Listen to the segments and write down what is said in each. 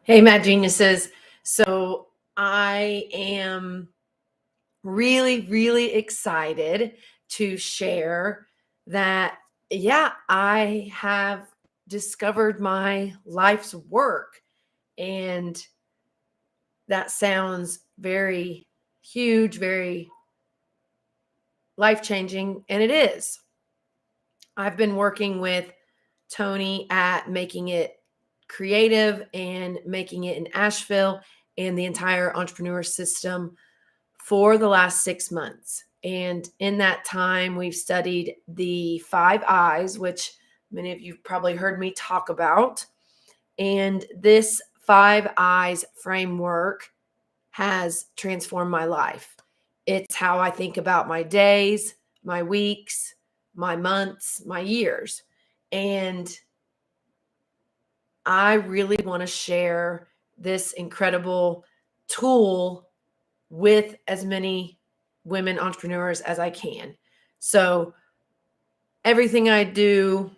Hey, Matt Geniuses. So I am really, really excited to share that, yeah, I have discovered my life's work. And that sounds very huge, very life changing. And it is. I've been working with Tony at making it creative and making it in Asheville and the entire entrepreneur system for the last 6 months. And in that time, we've studied the 5 I's, which many of you probably heard me talk about. And this 5 I's framework has transformed my life. It's how I think about my days, my weeks, my months, my years. And I really want to share this incredible tool with as many women entrepreneurs as I can. So everything I do,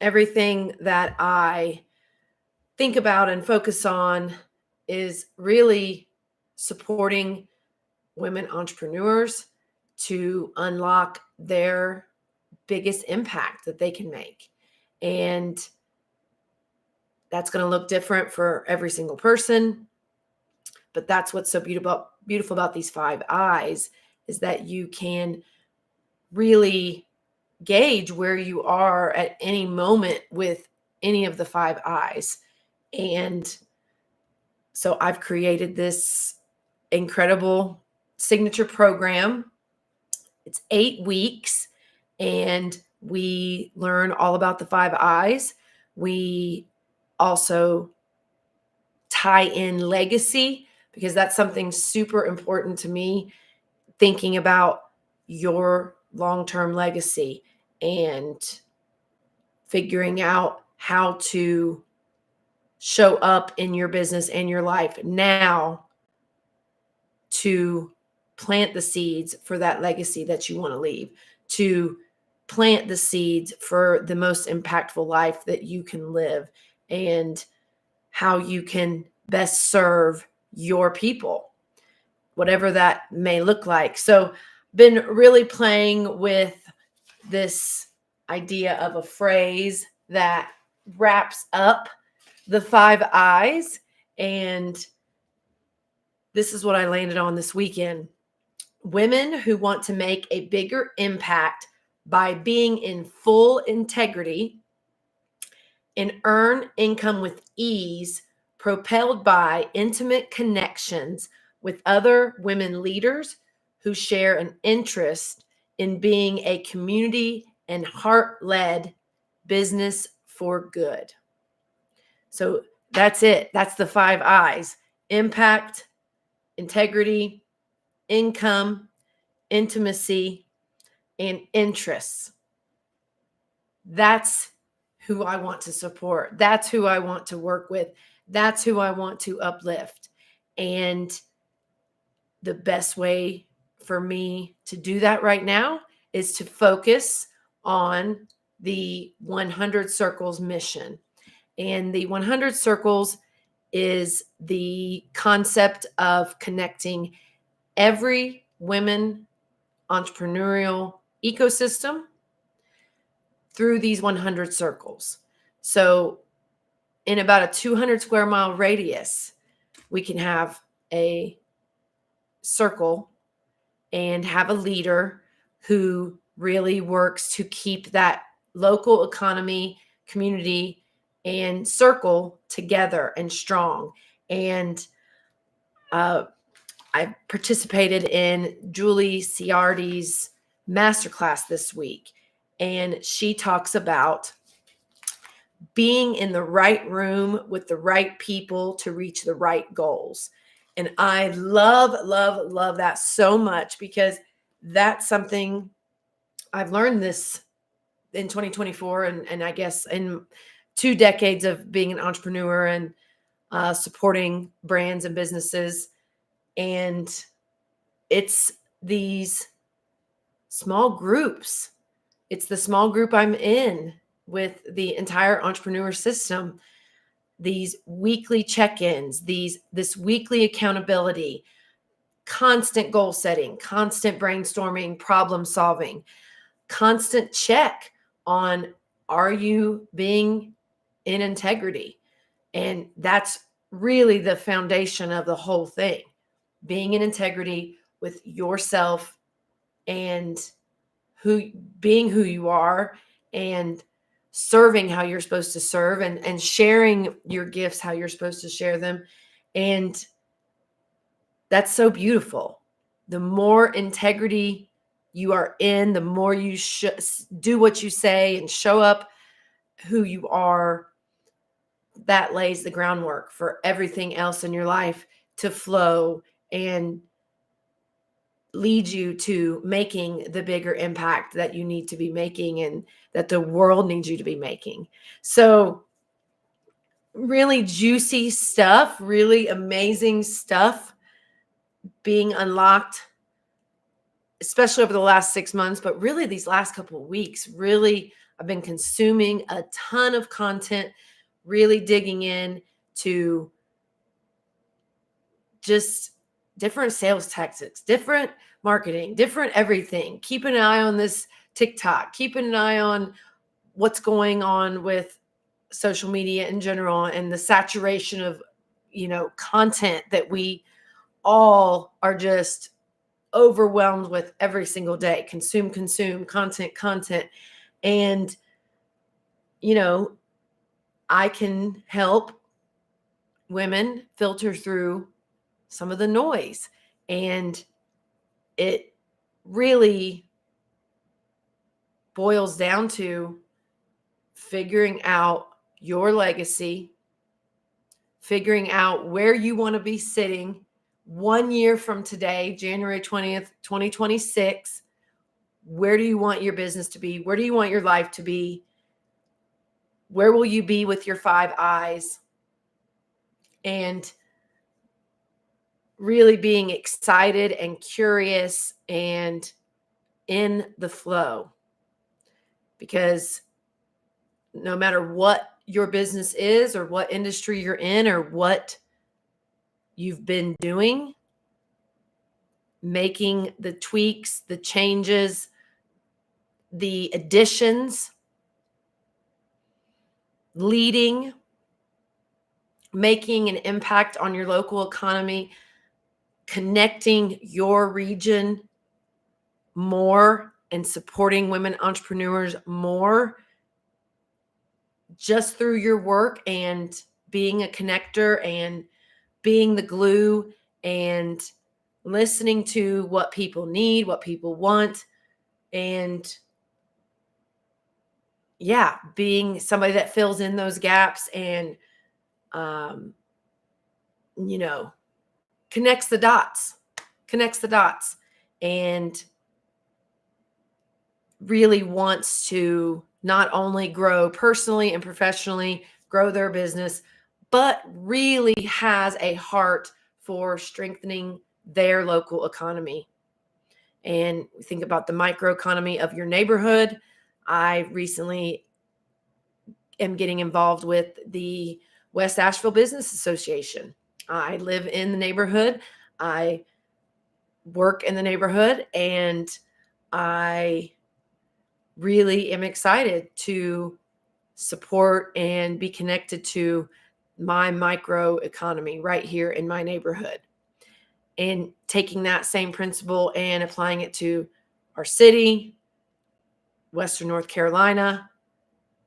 everything that I think about and focus on is really supporting women entrepreneurs to unlock their biggest impact that they can make. And that's going to look different for every single person. But that's what's so beautiful about these 5 I's is that you can really gauge where you are at any moment with any of the 5 I's. And so I've created this incredible signature program. It's 8 weeks and we learn all about the 5 I's. We also tie in legacy because that's something super important to me, thinking about your long-term legacy and figuring out how to show up in your business and your life now to plant the seeds for that legacy that you want to leave, to plant the seeds for the most impactful life that you can live, and how you can best serve your people, whatever that may look like. So, been really playing with this idea of a phrase that wraps up the 5 I's. And this is what I landed on this weekend. Women who want to make a bigger impact by being in full integrity and earn income with ease, propelled by intimate connections with other women leaders who share an interest in being a community and heart-led business for good. So that's it. That's the 5 I's: impact, integrity, income, intimacy, and interests. That's who I want to support. That's who I want to work with. That's who I want to uplift. And the best way for me to do that right now is to focus on the 100 Circles mission. And the 100 Circles is the concept of connecting every women entrepreneurial ecosystem through these 100 circles. So in about a 200 square mile radius, we can have a circle and have a leader who really works to keep that local economy, community, and circle together and strong. And I participated in Julie Ciardi's masterclass this week, and she talks about being in the right room with the right people to reach the right goals. And I love, love, love that so much because that's something I've learned this in 2024 and I guess in 2 decades of being an entrepreneur and supporting brands and businesses. And it's these small groups. It's the small group I'm in with the entire entrepreneur system these weekly check-ins, this weekly accountability, constant goal setting, constant brainstorming, problem solving, constant check on, are you being in integrity? And that's really the foundation of the whole thing. Being in integrity with yourself and being who you are, and serving how you're supposed to serve, and sharing your gifts how you're supposed to share them. And that's so beautiful. The more integrity you are in, the more you do what you say and show up who you are, that lays the groundwork for everything else in your life to flow and lead you to making the bigger impact that you need to be making and that the world needs you to be making. So, really juicy stuff, really amazing stuff being unlocked, especially over the last 6 months, but really these last couple of weeks. Really, I've been consuming a ton of content, really digging in to just different sales tactics, different marketing, different everything. Keeping an eye on this TikTok, keeping an eye on what's going on with social media in general, and the saturation of, content that we all are just overwhelmed with every single day. Consume, content. And, I can help women filter through some of the noise. And it really boils down to figuring out your legacy, figuring out where you want to be sitting 1 year from today, January 20th, 2026. Where do you want your business to be? Where do you want your life to be? Where will you be with your 5 eyes? And really being excited and curious and in the flow. Because no matter what your business is, or what industry you're in, or what you've been doing, making the tweaks, the changes, the additions, leading, making an impact on your local economy, connecting your region more, and supporting women entrepreneurs more just through your work, and being a connector, and being the glue, and listening to what people need, what people want, and being somebody that fills in those gaps, and um, you know, connects the dots, and really wants to not only grow personally and professionally, grow their business, but really has a heart for strengthening their local economy. And we think about the microeconomy of your neighborhood. I recently am getting involved with the West Asheville Business Association. I live in the neighborhood. I work in the neighborhood, and I really am excited to support and be connected to my micro economy right here in my neighborhood, and taking that same principle and applying it to our city, Western North Carolina,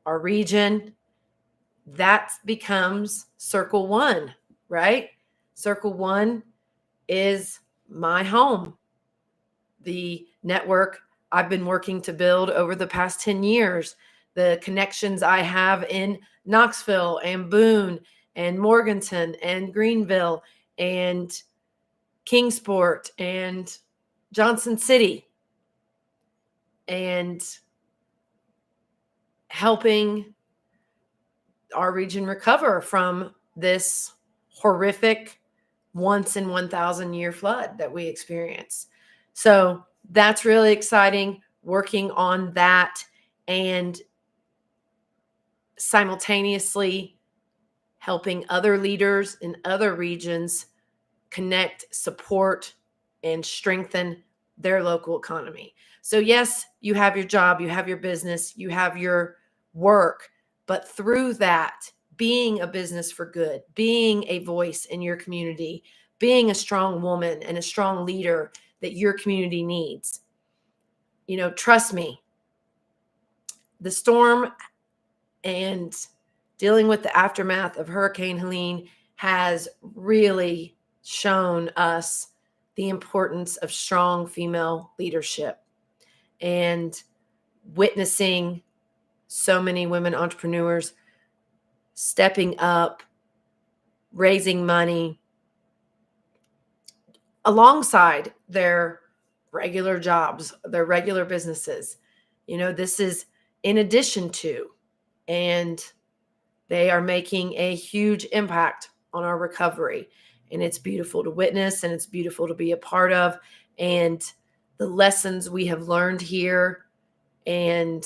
our region. That becomes circle one, right? Circle one is my home, the network I've been working to build over the past 10 years, the connections I have in Knoxville and Boone and Morganton and Greenville and Kingsport and Johnson City, and helping our region recover from this horrific once in 1,000 year flood that we experienced. So that's really exciting, working on that, and simultaneously helping other leaders in other regions connect, support, and strengthen their local economy. So, yes, you have your job, you have your business, you have your work, but through that, being a business for good, being a voice in your community, being a strong woman and a strong leader that your community needs. Trust me, the storm and dealing with the aftermath of Hurricane Helene has really shown us the importance of strong female leadership, and witnessing so many women entrepreneurs stepping up, raising money alongside their regular jobs, their regular businesses. This is in addition to, and they are making a huge impact on our recovery. And it's beautiful to witness, and it's beautiful to be a part of. And the lessons we have learned here, and,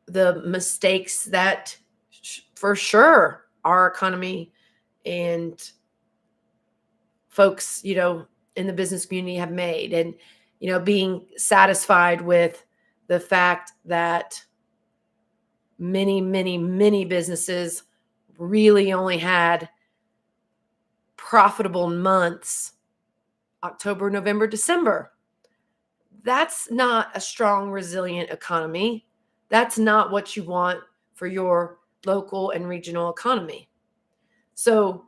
the mistakes that for sure our economy and folks, in the business community have made. And, being satisfied with the fact that many, many, many businesses really only had profitable months, October, November, December. That's not a strong, resilient economy. That's not what you want for your local and regional economy. So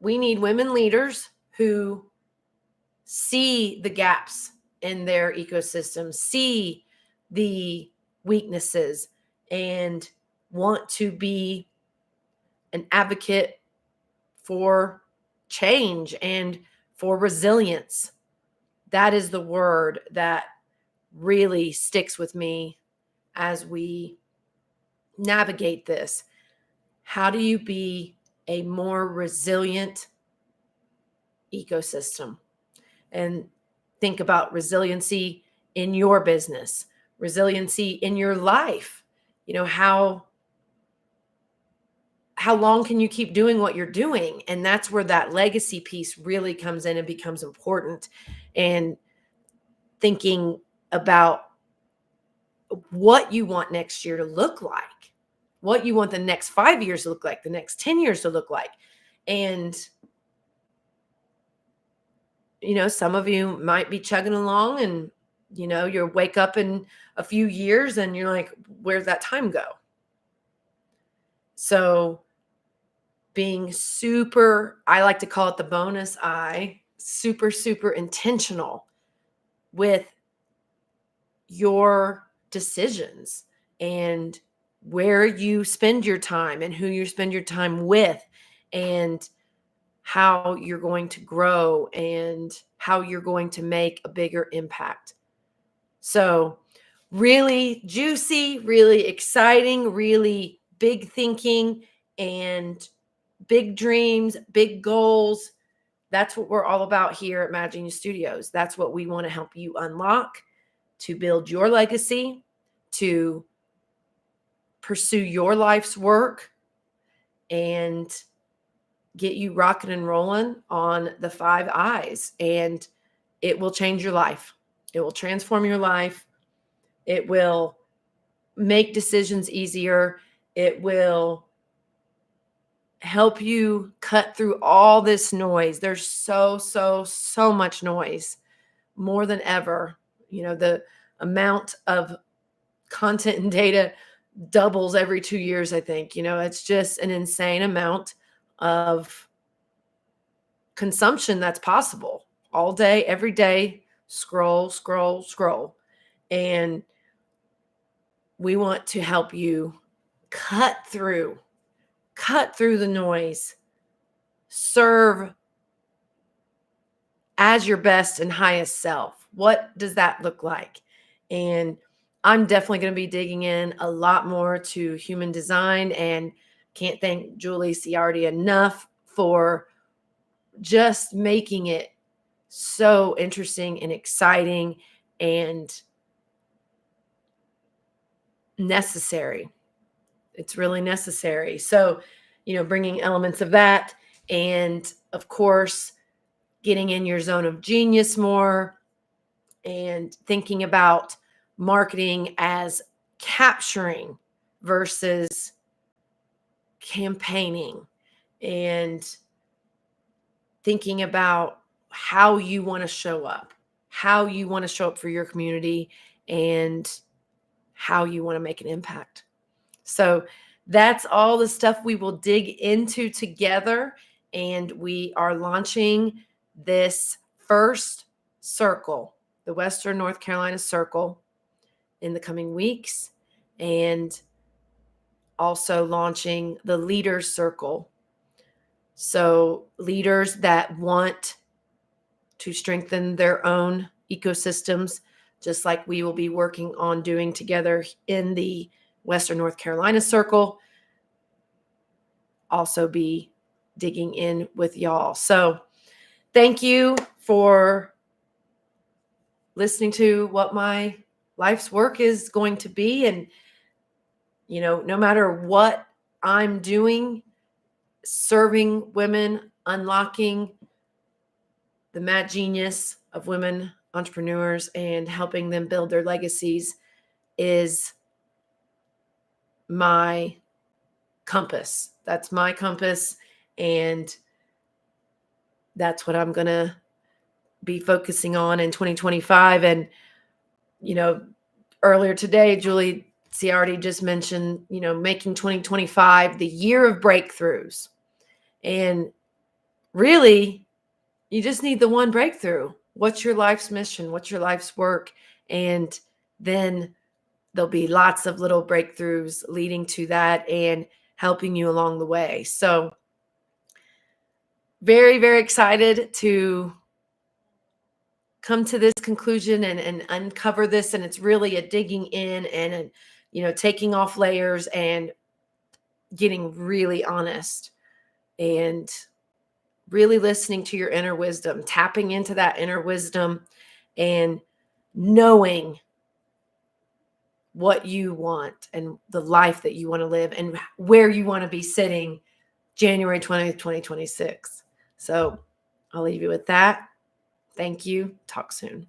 we need women leaders who see the gaps in their ecosystem, see the weaknesses, and want to be an advocate for change and for resilience. That is the word that really sticks with me as we navigate this. How do you be a more resilient ecosystem? And think about resiliency in your business, resiliency in your life. How long can you keep doing what you're doing? And that's where that legacy piece really comes in and becomes important. And thinking about what you want next year to look like, what you want the next 5 years to look like, the next 10 years to look like. And, some of you might be chugging along, and, you wake up in a few years and you're like, where'd that time go? So being super, I like to call it the bonus I, super, super intentional with your decisions and where you spend your time and who you spend your time with, and how you're going to grow and how you're going to make a bigger impact. So really juicy, really exciting, really big thinking, and big dreams, big goals. That's what we're all about here at Mad Genius Studios. That's what we want to help you unlock, to build your legacy, to pursue your life's work, and get you rocking and rolling on the 5 I's. And it will change your life. It will transform your life. It will make decisions easier. It will help you cut through all this noise. There's so much noise, more than ever. The amount of content and data doubles every 2 years, I think. It's just an insane amount of consumption that's possible all day, every day. Scroll, scroll, scroll. And we want to help you cut through the noise, serve as your best and highest self. What does that look like? And I'm definitely going to be digging in a lot more to human design, and can't thank Julie Ciardi enough for just making it so interesting and exciting and necessary. It's really necessary. So, bringing elements of that, and of course, getting in your zone of genius more, and thinking about marketing as capturing versus campaigning, and thinking about how you want to show up, for your community, and how you want to make an impact. So that's all the stuff we will dig into together. And we are launching this first circle, the Western North Carolina Circle, in the coming weeks, and also launching the Leaders Circle. So leaders that want to strengthen their own ecosystems, just like we will be working on doing together in the Western North Carolina Circle, also be digging in with y'all. So thank you for listening to what my life's work is going to be. And, no matter what I'm doing, serving women, unlocking the mad genius of women entrepreneurs and helping them build their legacies is my compass. That's my compass. And that's what I'm going to be focusing on in 2025. And, earlier today, Julie Ciardi just mentioned, making 2025 the year of breakthroughs. And really, you just need the one breakthrough. What's your life's mission? What's your life's work? And then there'll be lots of little breakthroughs leading to that and helping you along the way. So very, very excited to come to this conclusion and uncover this. And it's really a digging in and, taking off layers and getting really honest and really listening to your inner wisdom, tapping into that inner wisdom and knowing what you want and the life that you want to live and where you want to be sitting January 20th, 2026. So I'll leave you with that. Thank you. Talk soon.